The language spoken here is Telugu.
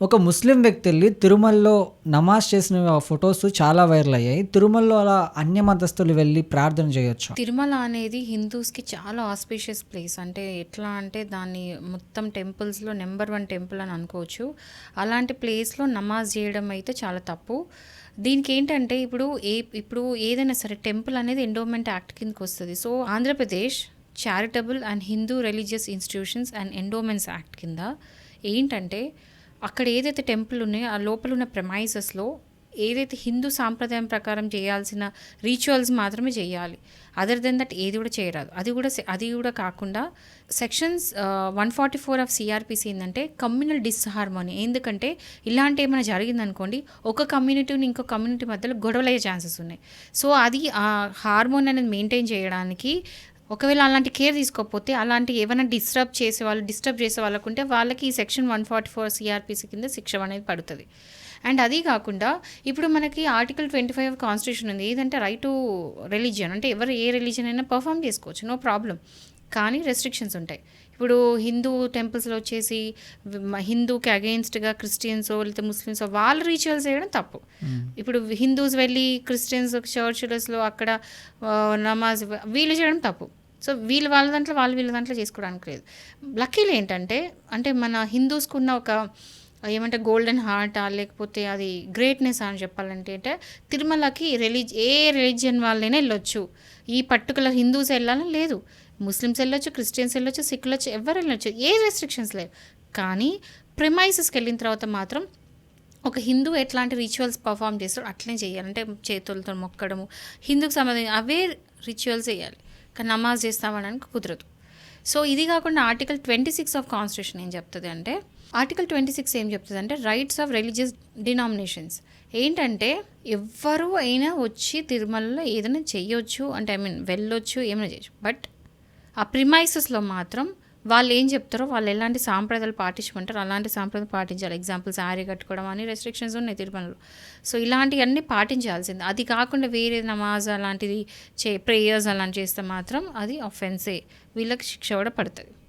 ఒక ముస్లిం వ్యక్తి ఎళ్లి తిరుమలలో నమాజ్ చేసిన ఫోటోస్ చాలా వైరల్ అయ్యాయి. తిరుమలలో అలా అన్య మతస్థులు వెళ్లి ప్రార్థన చేయొచ్చా? తిరుమల అనేది హిందూస్‌కి చాలా ఆస్పీషియస్ ప్లేస్. అంటే ఎట్లా అంటే దాన్ని మొత్తం టెంపుల్స్‌లో నంబర్ 1 టెంపుల్ అని అనుకోవచ్చు. అలాంటి ప్లేస్‌లో నమాజ్ చేయడం అయితే చాలా తప్పు. దీనికేంటంటే ఇప్పుడు ఏదైనా సరే టెంపుల్ అనేది ఎండోమెంట్ యాక్ట్ కిందకొస్తది. So, Andhra Pradesh charitable and Hindu religious institutions and endowments act కింద ఏంటంటే అక్కడ ఏదైతే టెంపుల్ ఉన్నాయో ఆ లోపల ఉన్న ప్రెమైసెస్‌లో ఏదైతే హిందూ సాంప్రదాయం ప్రకారం చేయాల్సిన రిచువల్స్ మాత్రమే చేయాలి. అదర్ దెన్ దట్ ఏది కూడా చేయరాదు. అది కూడా కాకుండా సెక్షన్స్ 144 ఆఫ్ సీఆర్‌పీసీ ఏందంటే కమ్యూనల్ డిస్‌హార్మనీ. ఎందుకంటే ఇలాంటి ఏమైనా జరిగిందనుకోండి, ఒక కమ్యూనిటీని ఇంకో కమ్యూనిటీ మధ్యలో గొడవలయ్యే ఛాన్సెస్ ఉన్నాయి. సో, అది హార్మోని అనేది మెయింటైన్ చేయడానికి ఒకవేళ అలాంటి కేర్ తీసుకోకపోతే అలాంటి ఏమైనా డిస్టర్బ్ చేసే వాళ్ళకుంటే వాళ్ళకి ఈ సెక్షన్ 144 సీఆర్‌పీసీ కింద శిక్ష అనేది పడుతుంది. అండ్ అది కాకుండా ఇప్పుడు మనకి ఆర్టికల్ 25 కాన్స్టిట్యూషన్ ఉంది. ఏదంటే రైట్ టు రిలీజియన్, అంటే ఎవరు ఏ రిలీజియన్ అయినా పర్ఫామ్ చేసుకోవచ్చు, నో ప్రాబ్లం. కానీ రెస్ట్రిక్షన్స్ ఉంటాయి. ఇప్పుడు హిందూ టెంపుల్స్లో వచ్చేసి హిందూకి అగెయిన్స్ట్గా క్రిస్టియన్సో లేకపోతే ముస్లిమ్సో వాళ్ళు రిచువల్స్ చేయడం తప్పు. ఇప్పుడు హిందూస్ వెళ్ళి క్రిస్టియన్స్ చర్చ్లస్లో అక్కడ నమాజ్ వీళ్ళు చేయడం తప్పు. సో, వాళ్ళ దాంట్లో వీళ్ళ దాంట్లో చేసుకోవడానికి లేదు. లక్కీలు ఏంటంటే అంటే మన హిందూస్కి ఉన్న ఒక ఏమంటే గోల్డెన్ హార్టా లేకపోతే అది గ్రేట్నెస్ అని చెప్పాలంటే అంటే తిరుమలకి ఏ రిలీజియన్ వాళ్ళైనా వెళ్ళొచ్చు. ఈ పర్టికులర్ హిందూస్ వెళ్ళాలని లేదు. ముస్లిమ్స్ వెళ్ళొచ్చు, క్రిస్టియన్స్ వెళ్ళొచ్చు, సిక్కులు వచ్చి ఎవరు వెళ్ళొచ్చు, ఏ రెస్ట్రిక్షన్స్ లేవు. కానీ ప్రిమైసెస్కి వెళ్ళిన తర్వాత మాత్రం ఒక హిందూ ఎట్లాంటి రిచువల్స్ పర్ఫామ్ చేస్తాడో అట్లనే చేయాలి. అంటే చేతులతో మొక్కడము, హిందూకి సంబంధించి అవే రిచువల్స్ చేయాలి. కానీ నమాజ్ చేస్తామనడానికి కుదరదు. సో, ఇది కాకుండా ఆర్టికల్ 26 ఆఫ్ కాన్స్టిట్యూషన్ ఏం చెప్తుంది అంటే ఆర్టికల్ 26 ఏం చెప్తుంది అంటే రైట్స్ ఆఫ్ రిలీజియస్ డినామినేషన్స్. ఏంటంటే ఎవ్వరు అయినా వచ్చి తిరుమలలో ఏదైనా చెయ్యొచ్చు, అంటే వెళ్ళొచ్చు, ఏమైనా చేయొచ్చు. బట్ ఆ ప్రిమైసెస్లో మాత్రం వాళ్ళు ఏం చెప్తారో, వాళ్ళు ఎలాంటి సాంప్రదాయాలు పాటించమంటారో అలాంటి సాంప్రదాయాలు పాటించాలి. ఎగ్జాంపుల్ శారీ కట్టుకోవడం అని రెస్ట్రిక్షన్స్ ఉన్నాయి తిరుమలలో. సో, ఇలాంటివన్నీ పాటించాల్సింది. అది కాకుండా వేరే నమాజ్ అలాంటిది ప్రేయర్స్ అలాంటివి చేస్తే మాత్రం అది అఫెన్సే, వీళ్ళకి శిక్ష కూడా పడుతుంది.